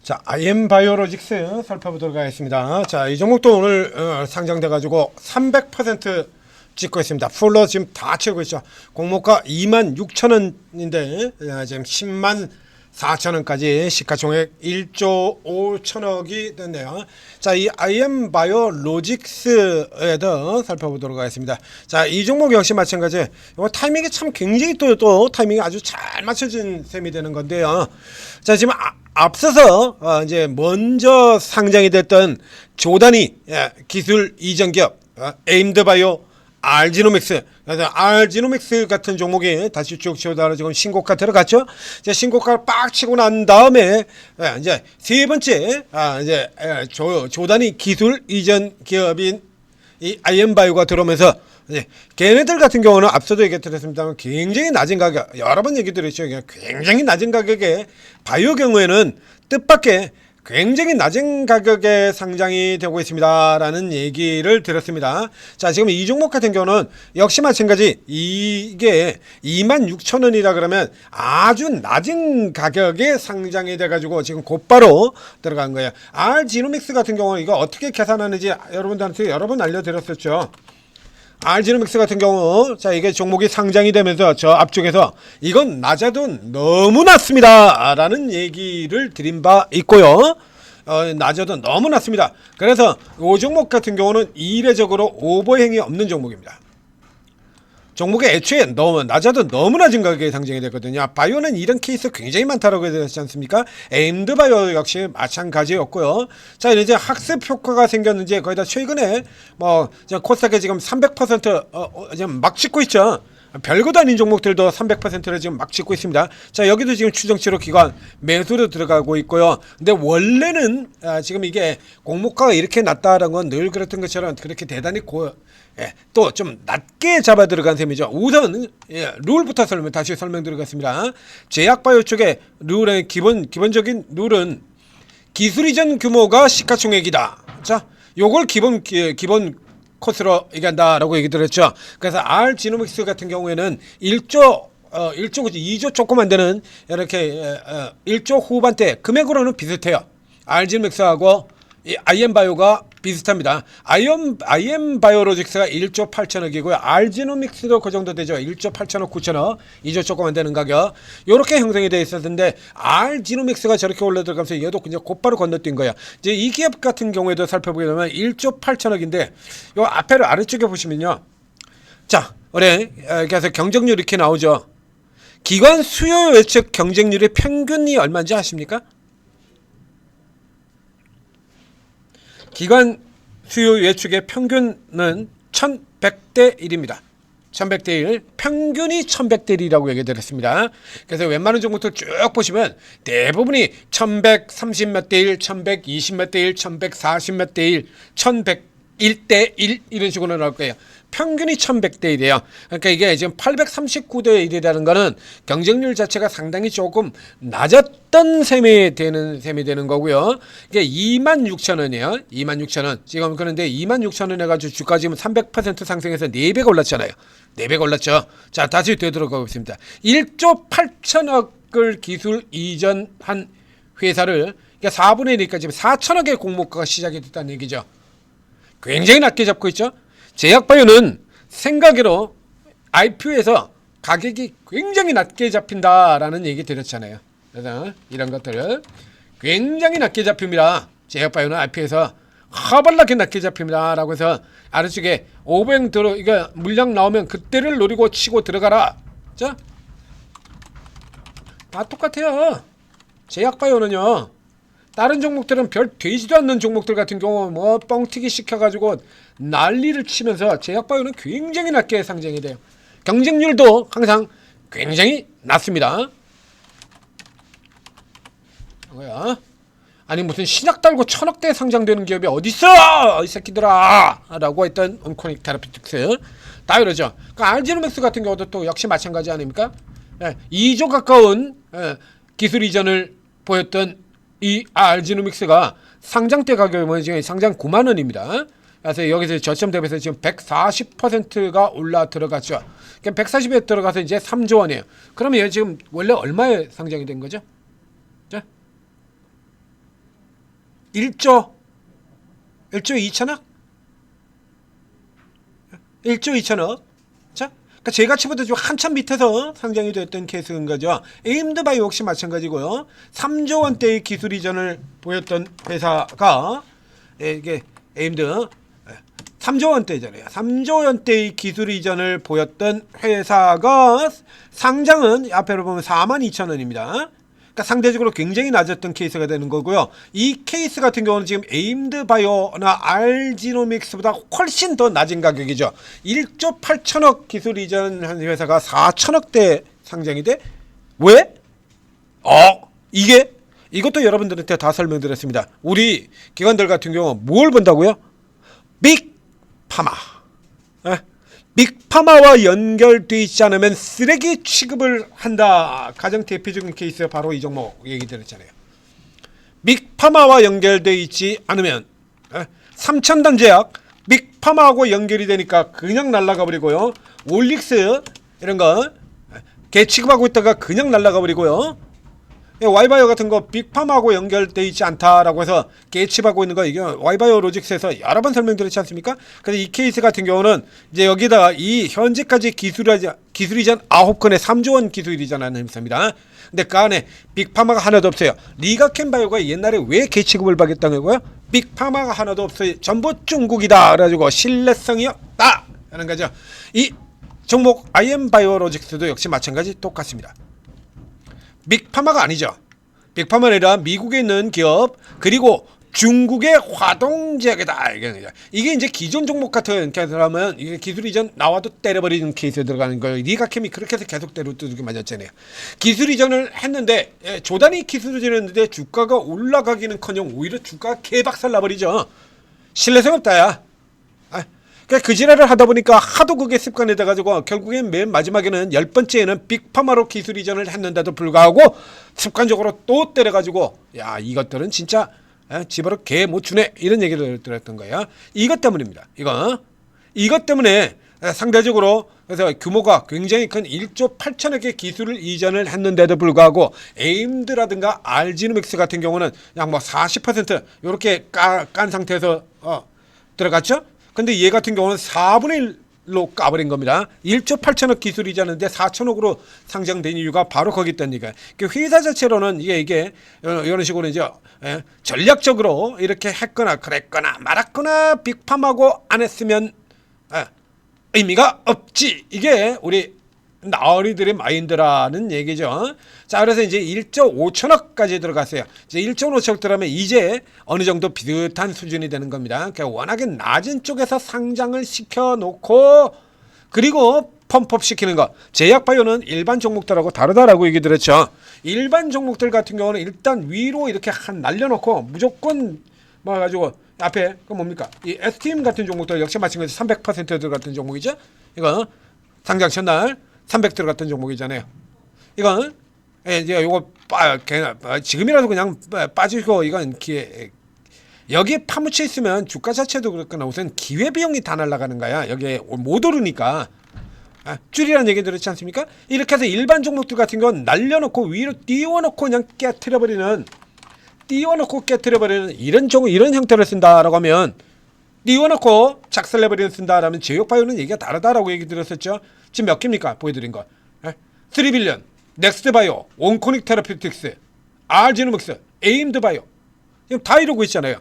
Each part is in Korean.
자, IM바이오로직스 살펴보도록 하겠습니다. 자, 이 종목도 오늘 상장돼 가지고 300% 찍고 있습니다. 풀로 지금 다 채우고 있죠. 공모가 26,000원인데 지금 104,000원까지 시가총액 1조 5천억이 됐네요. 자, 이 IM바이오로직스에도 살펴보도록 하겠습니다. 자, 이 종목 역시 마찬가지. 이거 타이밍이 참 굉장히 또 타이밍이 아주 잘 맞춰진 셈이 되는 건데요. 자, 지금 앞서서 이제 먼저 상장이 됐던 조단위 기술 이전 기업 에임드바이오 알지노믹스. 그래서 알지노믹스 같은 종목이 다시 쭉 치우다가 지금 신고가 들어갔죠. 이제 신고가를 빡 치고 난 다음에 이제 세 번째 이제 조단위 기술 이전 기업인 이 IM바이오가 들어오면서 걔네들 같은 경우는 앞서도 얘기드렸습니다만 굉장히 낮은 가격, 여러 번 얘기 드렸죠. 굉장히 낮은 가격에 바이오 경우에는 뜻밖의 굉장히 낮은 가격에 상장이 되고 있습니다 라는 얘기를 드렸습니다. 자, 지금 이 종목 같은 경우는 역시 마찬가지. 이게 26,000원이라 그러면 아주 낮은 가격에 상장이 돼 가지고 지금 곧바로 들어간 거예요. 알지노믹스 같은 경우는 이거 어떻게 계산하는지 여러분들한테 여러 번 알려드렸었죠. 알지노믹스 같은 경우, 자, 이게 종목이 상장이 되면서 저 앞쪽에서 이건 낮아도 너무 낮습니다 라는 얘기를 드린 바 있고요. 낮아도 너무 낮습니다. 그래서 이 종목 같은 경우는 이례적으로 오버행이 없는 종목입니다. 종목이 애초에 너무 낮아도 너무 낮은 가격에 상장이 됐거든요. 바이오는 이런 케이스 굉장히 많다라고 했지 않습니까? 에임드바이오 역시 마찬가지였고요. 자, 이제 학습 효과가 생겼는지 거의 다 최근에 뭐 코스닥에 지금 300% 지금 막 찍고 있죠. 별것도 아닌 종목들도 300%를 지금 막 찍고 있습니다. 자, 여기도 지금 추정치로 기관 매수로 들어가고 있고요. 근데 원래는 지금 이게 공모가가 이렇게 낮다라는 건 늘 그랬던 것처럼 그렇게 대단히 또 좀 낮게 잡아 들어간 셈이죠. 우선 룰부터 다시 설명드리겠습니다. 제약바이오 쪽의 룰의 기본적인 룰은 기술 이전 규모가 시가총액이다. 자, 요걸 기본 코스로 얘기한다라고 얘기 드렸죠. 그래서 알지노믹스 같은 경우에는 2조 조금 안 되는 이렇게 1조 후반대 금액으로는 비슷해요. 알지노믹스하고 IM바이오가 비슷합니다. IM바이오로직스가 1조 8천억이고요. 알지노믹스도 그 정도 되죠. 1조 8천억, 9천억, 2조 조금 안 되는 가격. 이렇게 형성이 되어 있었는데 알지노믹스가 저렇게 올라 들어가면서 얘도 그냥 곧바로 건너뛴 거야. 이제 이 기업 같은 경우에도 살펴보게 되면 1조 8천억인데 요 앞에를 아래쪽에 보시면요. 자, 우리 그래서 경쟁률 이렇게 나오죠. 기관 수요 예측 경쟁률의 평균이 얼마인지 아십니까? 기관 수요 예측의 평균은 1100대 1입니다. 1100대 1, 평균이 1100대 1이라고 얘기 드렸습니다. 그래서 웬만한 종목들 쭉 보시면 대부분이 1130 몇 대 1, 1120 몇 대 1, 1140 몇 대 1, 1101대 1 이런 식으로 나올 거예요. 평균이 1100대 1이에요. 그러니까 이게 지금 839대 1이라는 거는 경쟁률 자체가 상당히 조금 낮았던 셈이 되는 거고요. 이게 26,000원이에요. 26,000원. 지금 그런데 26,000원 해가지고 주가 지금 300% 상승해서 4배가 올랐잖아요. 4배가 올랐죠. 자, 다시 되돌아가 보겠습니다. 1조 8천억을 기술 이전한 회사를 그러니까 4분의 1이니까 지금 4천억의 공모가가 시작이 됐다는 얘기죠. 굉장히 낮게 잡고 있죠. 제약바이오는 생각으로 IPO에서 가격이 굉장히 낮게 잡힌다라는 얘기 드렸잖아요. 그래서 이런 것들을 굉장히 낮게 잡힙니다. 제약바이오는 IPO에서 허벌나게 낮게 잡힙니다라고 해서 아래쪽에 오버행 이거 물량 나오면 그때를 노리고 치고 들어가라. 자, 다 똑같아요. 제약바이오는요. 다른 종목들은 별 되지도 않는 종목들 같은 경우 뭐 뻥튀기 시켜가지고 난리를 치면서 제약바이오는 굉장히 낮게 상장이 돼요. 경쟁률도 항상 굉장히 낮습니다. 뭐야? 아니 무슨 신약 달고 1,000억대 상장되는 기업이 어딨어 이 새끼들아 라고 했던 온코닉 테라피틱스 다 이러죠. 그러니까 알지노믹스 같은 경우도 또 역시 마찬가지 아닙니까? 2조 가까운 기술 이전을 보였던 이 알지노믹스가 상장 때 가격이 지금 상장 9만 원입니다. 그래서 여기서 저점 대비해서 지금 140%가 올라 들어갔죠. 그러니까 140에 들어가서 이제 3조 원이에요. 그러면 지금 원래 얼마에 상장이 된 거죠? 자, 1조 2천억? 1조 2천억. 자, 그러니까 제 가치보다 좀 한참 밑에서 상장이 됐던 케이스인 거죠. 에임드바이오 역시 마찬가지고요. 3조 원대의 기술 이전을 보였던 회사가 이게 에임드 3조 원대잖아요. 3조 원대의 기술 이전을 보였던 회사가 상장은 앞에로 보면 42,000원입니다. 그러니까 상대적으로 굉장히 낮았던 케이스가 되는 거고요. 이 케이스 같은 경우는 지금 에임드바이오나 알지노믹스보다 훨씬 더 낮은 가격이죠. 1조 8천억 기술 이전한 회사가 4천억대 상장이 돼? 왜? 이것도 여러분들한테 다 설명드렸습니다. 우리 기관들 같은 경우 뭘 본다고요? 빅파마. 빅파마와 연결되어 있지 않으면 쓰레기 취급을 한다. 가장 대표적인 케이스 바로 이 종목 얘기 드렸잖아요. 빅파마와 연결되어 있지 않으면 3첨단 제약 빅파마하고 연결이 되니까 그냥 날아가 버리고요. 올릭스 이런 거 개 취급하고 있다가 그냥 날아가 버리고요. 와이바이오 같은 거 빅팜하고 연결되어 있지 않다라고 해서 개취하고 있는 거 이게 와이바이오 로직스에서 여러 번 설명드렸지 않습니까? 그래서 이 케이스 같은 경우는 이제 여기다가 이 현재까지 기술 이전 9건의 3조 원 기술 이전하는 회사입니다. 근데 그 안에 빅파마가 하나도 없어요. 리가켄바이오가 옛날에 왜 개취급을 받겠다는 거예요? 빅파마가 하나도 없어요. 전부 중국이다. 그래가지고 신뢰성이 없다 하는 거죠. 이 종목 IM바이오로직스도 역시 마찬가지 똑같습니다. 빅파마가 아니죠. 빅파마가 아니라 미국에 있는 기업 그리고 중국의 화동제약이다. 이게 이제 기존 종목 같은 케이스라면 이게 기술 이전 나와도 때려버리는 케이스에 들어가는 거예요. 리가캠이 그렇게 해서 계속 때려두게 맞았잖아요. 기술 이전을 했는데 조단위 기술 이전을 했는데 주가가 올라가기는커녕 오히려 주가가 개박살 나버리죠. 신뢰성 없다야. 그러니까 그 지랄을 하다 보니까 하도 그게 습관이 돼가지고 결국엔 맨 마지막에는 10번째에는 빅파마로 기술 이전을 했는데도 불구하고 습관적으로 또 때려가지고 야 이것들은 진짜 집어로 개 못 주네 이런 얘기를 들었던 거예요. 이것 때문입니다. 이것 때문에 상대적으로 그래서 규모가 굉장히 큰 1조 8천억의 기술을 이전을 했는데도 불구하고 에임드라든가 알지노믹스 같은 경우는 그냥 뭐 40% 이렇게 깐 상태에서 들어갔죠. 근데 얘 같은 경우는 4분의 1로 까버린 겁니다. 1조 8천억 기술이 잖은데 4천억으로 상장된 이유가 바로 거기 있다는 얘기예요. 회사 자체로는 이게 이런 식으로 이제 전략적으로 이렇게 했거나 그랬거나 말았거나 빅팜하고 안 했으면 의미가 없지. 이게 우리 나으리들의 마인드라는 얘기죠. 자, 그래서 이제 1조 5천억까지 들어갔어요. 이제 1조 5천억 들어가면 이제 어느 정도 비슷한 수준이 되는 겁니다. 그러니까 워낙에 낮은 쪽에서 상장을 시켜놓고 그리고 펌프업 시키는 거. 제약바이오는 일반 종목들하고 다르다라고 얘기 들었죠. 일반 종목들 같은 경우는 일단 위로 이렇게 날려놓고 무조건 뭐 가지고 앞에 그 뭡니까? 이 STM 같은 종목들 역시 마찬가지 300% 들어갔던 종목이죠. 이거 상장 첫날 300 들어갔던 종목이잖아요. 이건 이제 요거 지금이라도 그냥 빠지고 이건 여기에 파묻혀 있으면 주가 자체도 그렇거나 우선 기회 비용이 다 날아가는 거야. 여기에 못 오르니까 줄이라는 얘기 들었지 않습니까? 이렇게 해서 일반 종목들 같은 건 날려놓고 위로 띄워놓고 그냥 깨트려버리는 이런 형태를 쓴다라고 하면 띄워놓고 작살내버리는 쓴다라면 제약바이오는 얘기가 다르다라고 얘기 들었었죠. 지금 몇 개입니까? 보여드린 거. 3빌리언, 넥스트바이오, 온코닉 테라피틱스, 알지노믹스, 에임드바이오. 지금 다 이러고 있잖아요.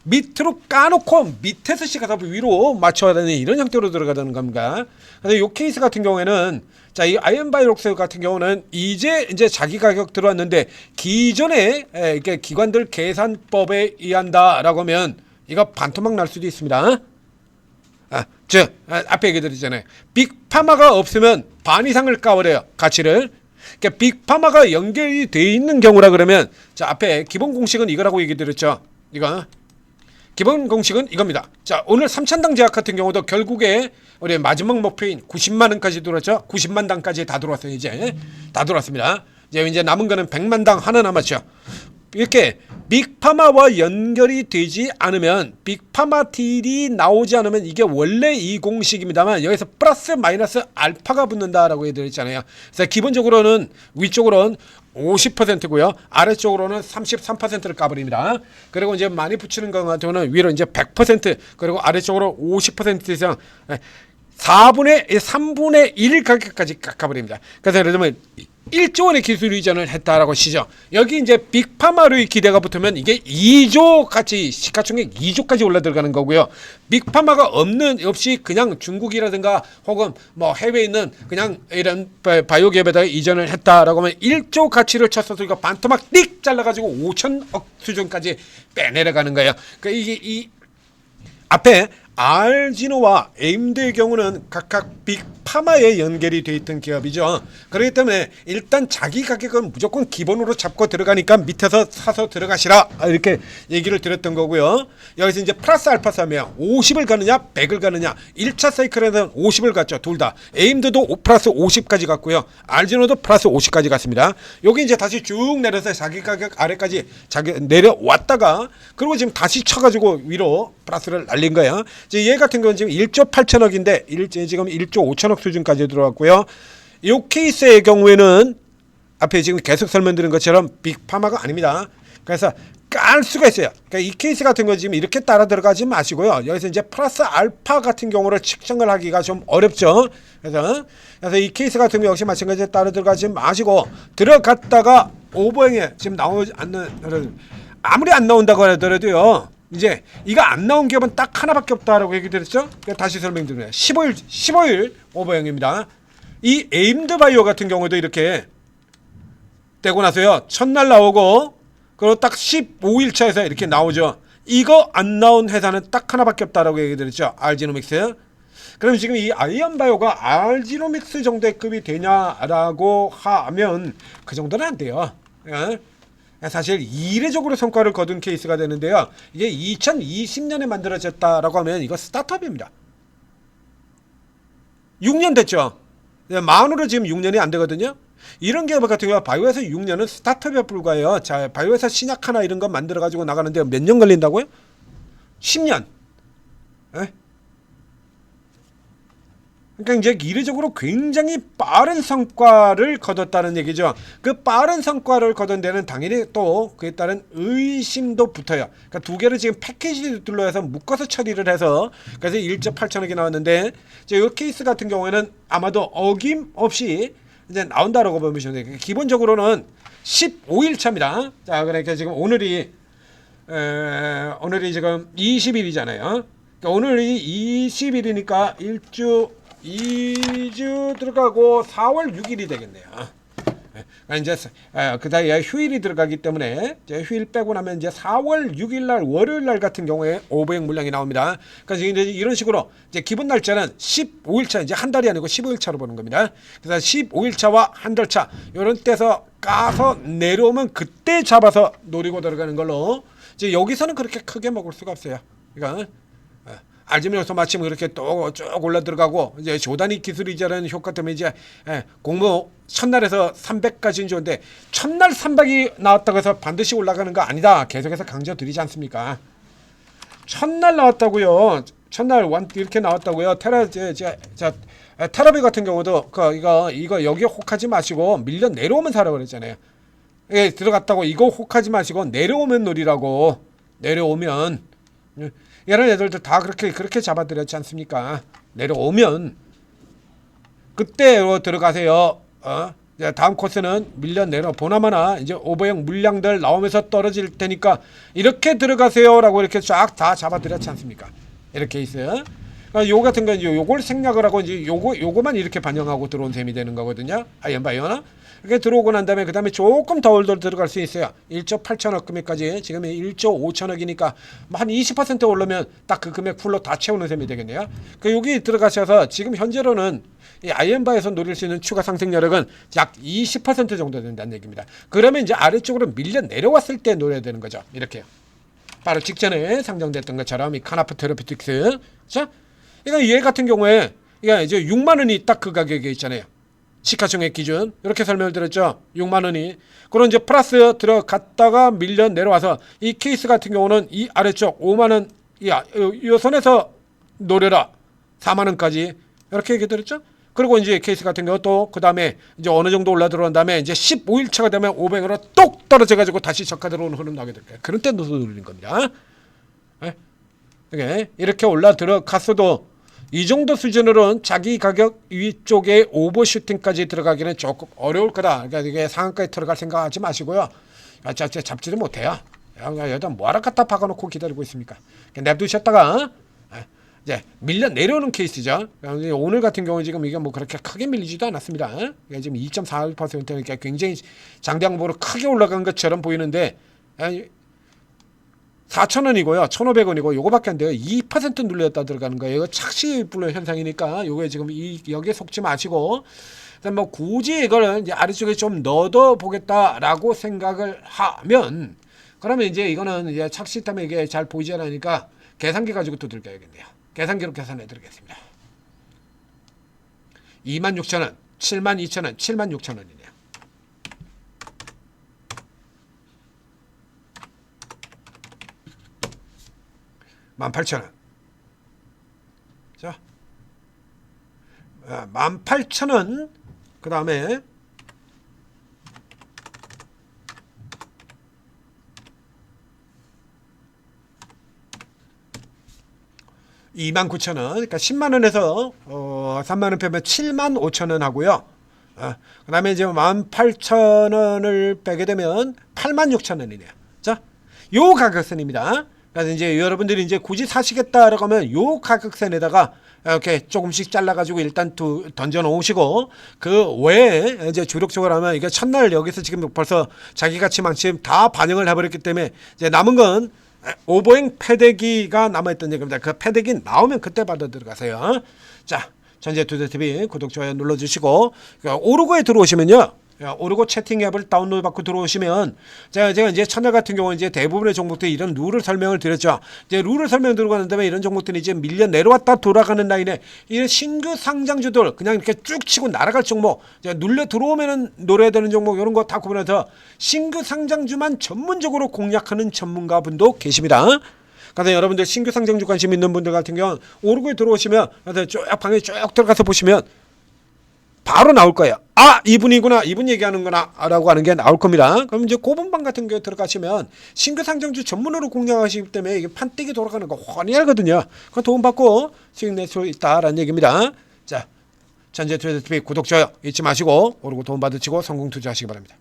밑으로 까놓고 밑에서 시작하다 위로 맞춰야 되는 이런 형태로 들어가는 겁니다. 그래서 이 케이스 같은 경우에는 자, 이 아이언바이오록스 같은 경우는 이제 자기 가격 들어왔는데 기존에 이렇게 기관들 계산법에 의한다라고 하면 이거 반토막 날 수도 있습니다. 앞에 얘기 드렸잖아요. 빅파마가 없으면 반 이상을 까버려요. 가치를. 그러니까 빅파마가 연결이 돼 있는 경우라 그러면 자, 앞에 기본 공식은 이거라고 얘기 드렸죠. 이거. 기본 공식은 이겁니다. 자, 오늘 3천당 제약 같은 경우도 결국에 우리 마지막 목표인 90만 원까지 들어왔죠. 90만 당까지 다 들어왔어요. 이제 다 들어왔습니다. 이제 남은 거는 100만 당 하나 남았죠. 이렇게 빅파마와 연결이 되지 않으면 빅파마 딜이 나오지 않으면 이게 원래 이 공식입니다만 여기서 플러스 마이너스 알파가 붙는다라고 해드렸잖아요. 그래서 기본적으로는 위쪽으로는 50%고요. 아래쪽으로는 33%를 까버립니다. 그리고 이제 많이 붙이는 것 같은 경우는 위로 이제 100% 그리고 아래쪽으로 50% 이상 3분의 1 가격까지 깎아버립니다. 그래서 예를 들면 1조 원의 기술 이전을 했다라고 하시죠. 여기 이제 빅파마의 기대가 붙으면 이게 2조 가치, 시가총액 2조까지 올라 들어가는 거고요. 빅파마가 없이 그냥 중국이라든가 혹은 뭐 해외에 있는 그냥 이런 바이오 기업에다가 이전을 했다라고 하면 1조 가치를 쳤어서 이거 반토막 띡 잘라가지고 5천억 수준까지 빼내려가는 거예요. 그러니까 이게 이 앞에 알지노와 에임드의 경우는 각각 빅파마에 연결이 되어 있던 기업이죠. 그렇기 때문에 일단 자기 가격은 무조건 기본으로 잡고 들어가니까 밑에서 사서 들어가시라 이렇게 얘기를 드렸던 거고요. 여기서 이제 플러스 알파 싸면 50을 가느냐 100을 가느냐. 1차 사이클에는 50을 갔죠. 둘 다. 에임드도 플러스 50까지 갔고요. 알지노도 플러스 50까지 갔습니다. 여기 이제 다시 쭉 내려서 자기 가격 아래까지 내려왔다가 그리고 지금 다시 쳐가지고 위로 플러스를 날린 거예요. 얘 같은 경우는 지금 1조 8천억인데 지금 1조 5천억 수준까지 들어왔고요. 이 케이스의 경우에는 앞에 지금 계속 설명드린 것처럼 빅파마가 아닙니다. 그래서 깔 수가 있어요. 그러니까 이 케이스 같은 거 지금 이렇게 따라 들어가지 마시고요. 여기서 이제 플러스 알파 같은 경우를 측정을 하기가 좀 어렵죠. 그래서 이 케이스 같은 경우 역시 마찬가지로 따라 들어가지 마시고 들어갔다가 오버행에 지금 나오지 않는 아무리 안 나온다고 하더라도요. 이제 이거 안 나온 기업은 딱 하나밖에 없다라고 얘기 드렸죠. 다시 설명드려요. 15일 오버형입니다. 이 에임드 바이오 같은 경우도 이렇게 떼고 나서요. 첫날 나오고 그리고 딱 15일 차에서 이렇게 나오죠. 이거 안 나온 회사는 딱 하나밖에 없다라고 얘기 드렸죠. 알지노믹스. 그럼 지금 이 아이언바이오가 알지노믹스 정도의 급이 되냐라고 하면 그 정도는 안 돼요. 사실 이례적으로 성과를 거둔 케이스가 되는데요. 이게 2020년에 만들어졌다라고 하면 이거 스타트업입니다. 6년 됐죠. 만으로 지금 6년이 안 되거든요. 이런 기업 같은 경우 바이오에서 6년은 스타트업에 불과해요. 자, 바이오에서 신약 하나 이런 거 만들어 가지고 나가는데 몇 년 걸린다고요? 10년. 에? 그러니까 이제 이례적으로 굉장히 빠른 성과를 거뒀다는 얘기죠. 그 빠른 성과를 거둔 데는 당연히 또 그에 따른 의심도 붙어요. 그러니까 두 개를 지금 패키지로 해서 묶어서 처리를 해서 그래서 1조 8천억이 나왔는데 이제 이 케이스 같은 경우에는 아마도 어김없이 이제 나온다라고 보면 돼요. 기본적으로는 15일 차입니다. 자, 그러니까 지금 오늘이 지금 20일이잖아요. 그러니까 오늘이 20일이니까 2주 들어가고 4월 6일이 되겠네요. 이제 그다음에 휴일이 들어가기 때문에 이제 휴일 빼고 나면 이제 4월 6일 날 월요일 날 같은 경우에 오버행 물량이 나옵니다. 그래서 이제 이런 식으로 이제 기본 날짜는 15일 차 이제 한 달이 아니고 15일 차로 보는 겁니다. 그래서 15일 차와 한 달 차 이런 때서 까서 내려오면 그때 잡아서 노리고 들어가는 걸로 이제 여기서는 그렇게 크게 먹을 수가 없어요. 그러니까 알지면서 마침 그렇게 또 쭉 올라 들어가고 이제 조단위 기술 이전하는 효과 때문에 이제 공모 첫날에서 300까지는 좋은데 첫날 300이 나왔다고 해서 반드시 올라가는 거 아니다. 계속해서 강조드리지 않습니까? 첫날 나왔다고요. 첫날 이렇게 나왔다고요. 테라비 같은 경우도 이거 여기 혹하지 마시고 밀려 내려오면 사라고 그랬잖아요. 예, 들어갔다고 이거 혹하지 마시고 내려오면 놀이라고. 내려오면 이런 애들도 다 그렇게 잡아드렸지 않습니까? 내려오면 그때로 들어가세요. 다음 코스는 밀려 내려 보나마나 이제 오버형 물량들 나오면서 떨어질 테니까 이렇게 들어가세요라고 이렇게 쫙 다 잡아드렸지 않습니까? 이렇게 있어요. 요 같은 건 요걸 생략을 하고 이제 요거만 이렇게 반영하고 들어온 셈이 되는 거거든요. 아이언바이오나 이렇게 들어오고 난 다음에 그 다음에 조금 더 들어갈 수 있어요. 1조 8천억 금액까지 지금 1조 5천억이니까 한 20% 오르면 딱 그 금액 풀로 다 채우는 셈이 되겠네요. 그 여기 들어가셔서 지금 현재로는 이 아이언바에서 노릴 수 있는 추가 상승 여력은 약 20% 정도 된다는 얘기입니다. 그러면 이제 아래쪽으로 밀려 내려왔을 때 노려야 되는 거죠. 이렇게요. 바로 직전에 상정됐던 것처럼 이 카나프 테라피틱스. 자, 이거 얘 같은 경우에 이게 이제 6만 원이 딱 그 가격에 있잖아요. 시가총액 기준 이렇게 설명을 드렸죠. 6만 원이. 그런 이제 플러스 들어갔다가 밀려 내려와서 이 케이스 같은 경우는 이 아래쪽 5만 원 이 선에서 노려라 4만 원까지 이렇게 얘기 드렸죠. 그리고 이제 케이스 같은 경우 또 그 다음에 이제 어느 정도 올라 들어온 다음에 이제 15일차가 되면 500으로 똑 떨어져가지고 다시 저가 들어오는 흐름 나게 될 거예요. 그런 때 노려드리는 겁니다. 이렇게 올라 들어갔어도 이 정도 수준으로는 자기 가격 위쪽에 오버슈팅까지 들어가기는 조금 어려울 거다. 그러니까 이게 상한가에 들어갈 생각하지 마시고요. 잡지를 못해요. 여기다 뭐하러 갖다 박아놓고 기다리고 있습니까? 냅두셨다가 이제 밀려 내려오는 케이스죠. 오늘 같은 경우 지금 이게 뭐 그렇게 크게 밀리지도 않았습니다. 지금 2.41%니까 굉장히 장대항보로 크게 올라간 것처럼 보이는데 4,000원이고요. 1,500원이고 요거밖에 안 돼요. 2% 눌렸다 들어가는 거예요. 이거 착시 불로 현상이니까 요게 지금 여기에 속지 마시고 뭐 굳이 이걸 이제 아래쪽에 좀 넣어 보겠다라고 생각을 하면 그러면 이제 이거는 이제 착시 때문에 이게 잘 보이지 않으니까 계산기 가지고 또 들어가야겠네요. 계산기로 계산해 드리겠습니다. 26,000원, 72,000원, 76,000원이네요. 18,000원. 자, 18,000원. 그 다음에 29,000원. 그러니까 10만원에서 3만원 빼면 75,000원 하고요. 그 다음에 이제 18,000원을 빼게 되면 86,000원이네요. 자, 요 가격선입니다. 그래서 이제 여러분들이 이제 굳이 사시겠다라고 하면 요 가격선에다가 이렇게 조금씩 잘라가지고 일단 던져 놓으시고 그 외에 이제 주력적으로 하면 이게 첫날 여기서 지금 벌써 자기 가치 망침 다 반영을 해버렸기 때문에 이제 남은 건 오버행 패대기가 남아있던 얘기입니다. 그 패대기 나오면 그때 받아 들어가세요. 자, 전재투자TV 구독, 좋아요 눌러주시고 오르고에 들어오시면요. 오르고 채팅 앱을 다운로드 받고 들어오시면 제가 이제 첫날 같은 경우는 이제 대부분의 종목들이 이런 룰을 설명을 드렸죠. 이제 룰을 설명드리고 난 다음에 이런 종목들이 이제 밀려 내려왔다 돌아가는 라인에 이 신규 상장주들 그냥 이렇게 쭉 치고 날아갈 종목, 이제 눌려 들어오면은 노려야 되는 종목 이런 거 다 구분해서 신규 상장주만 전문적으로 공략하는 전문가분도 계십니다. 그래서 여러분들 신규 상장주 관심 있는 분들 같은 경우는 오르고에 들어오시면 쭉 방에 쭉 들어가서 보시면 바로 나올 거예요. 아, 이분이구나, 이분 얘기하는구나 라고 하는 게 나올 겁니다. 그럼 이제 고분방 같은 경우에 들어가시면 신규 상장주 전문으로 공략하시기 때문에 이게 판때기 돌아가는 거 훤히 알거든요. 그 도움받고 수익 낼 수 있다라는 얘기입니다. 자, 전재투자TV 구독, 좋아요 잊지 마시고 오르고 도움 받으시고 성공 투자하시기 바랍니다.